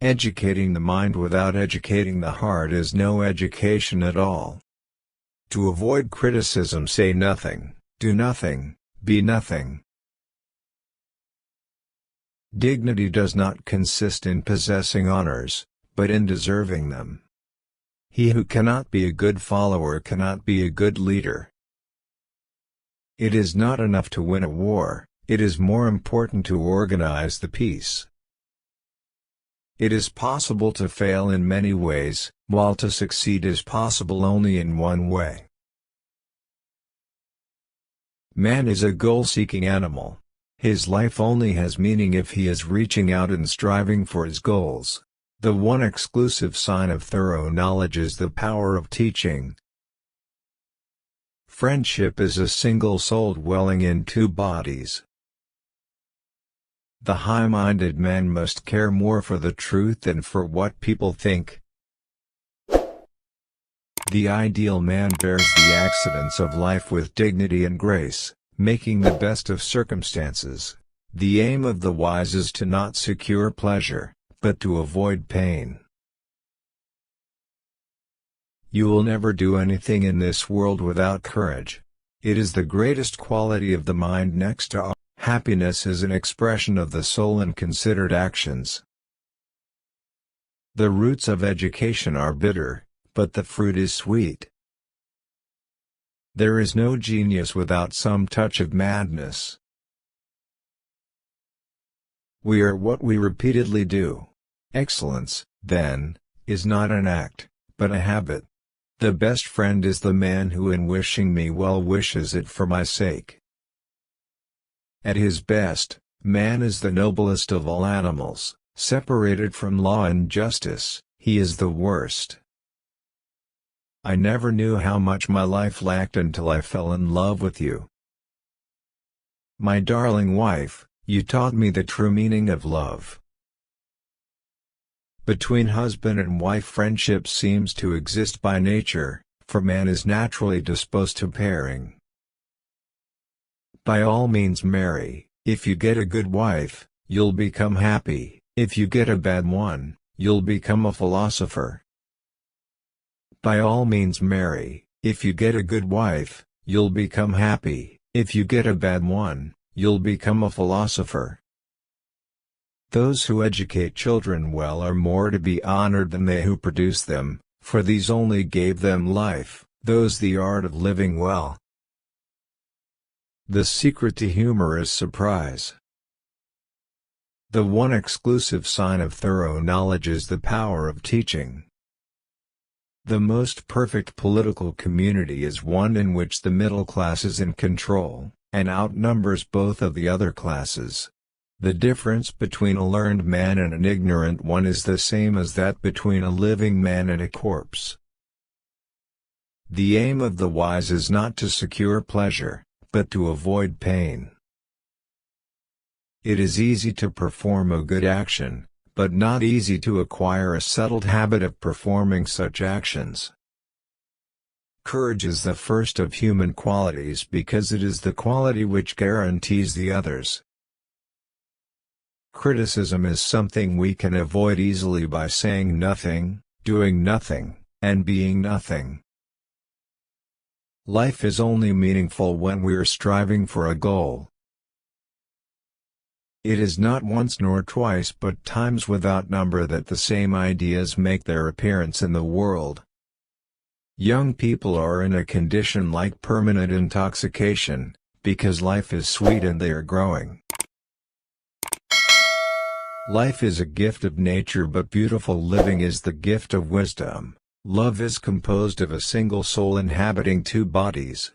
Educating the mind without educating the heart is no education at all. To avoid criticism, say nothing, do nothing, be nothing. Dignity does not consist in possessing honors, but in deserving them. He who cannot be a good follower cannot be a good leader. It is not enough to win a war, it is more important to organize the peace. It is possible to fail in many ways, while to succeed is possible only in one way. Man is a goal-seeking animal. His life only has meaning if he is reaching out and striving for his goals. The one exclusive sign of thorough knowledge is the power of teaching. Friendship is a single soul dwelling in two bodies. The high-minded man must care more for the truth than for what people think. The ideal man bears the accidents of life with dignity and grace, making the best of circumstances. The aim of the wise is to not secure pleasure, but to avoid pain. You will never do anything in this world without courage. It is the greatest quality of the mind next to art. Happiness is an expression of the soul in considered actions. The roots of education are bitter, but the fruit is sweet. There is no genius without some touch of madness. We are what we repeatedly do. Excellence, then, is not an act, but a habit. The best friend is the man who in wishing me well wishes it for my sake. At his best, man is the noblest of all animals. Separated from law and justice, he is the worst. I never knew how much my life lacked until I fell in love with you. My darling wife, you taught me the true meaning of love. Between husband and wife, friendship seems to exist by nature, for man is naturally disposed to pairing. By all means marry. If you get a good wife, you'll become happy. If you get a bad one, you'll become a philosopher. By all means marry. If you get a good wife, you'll become happy. If you get a bad one, you'll become a philosopher. Those who educate children well are more to be honored than they who produce them, for these only gave them life, those the art of living well. The secret to humor is surprise. The one exclusive sign of thorough knowledge is the power of teaching. The most perfect political community is one in which the middle class is in control, and outnumbers both of the other classes. The difference between a learned man and an ignorant one is the same as that between a living man and a corpse. The aim of the wise is not to secure pleasure, but to avoid pain. It is easy to perform a good action, but not easy to acquire a settled habit of performing such actions. Courage is the first of human qualities because it is the quality which guarantees the others. Criticism is something we can avoid easily by saying nothing, doing nothing, and being nothing. Life is only meaningful when we are striving for a goal. It is not once nor twice but times without number that the same ideas make their appearance in the world. Young people are in a condition like permanent intoxication, because life is sweet and they are growing. Life is a gift of nature, but beautiful living is the gift of wisdom. Love is composed of a single soul inhabiting two bodies.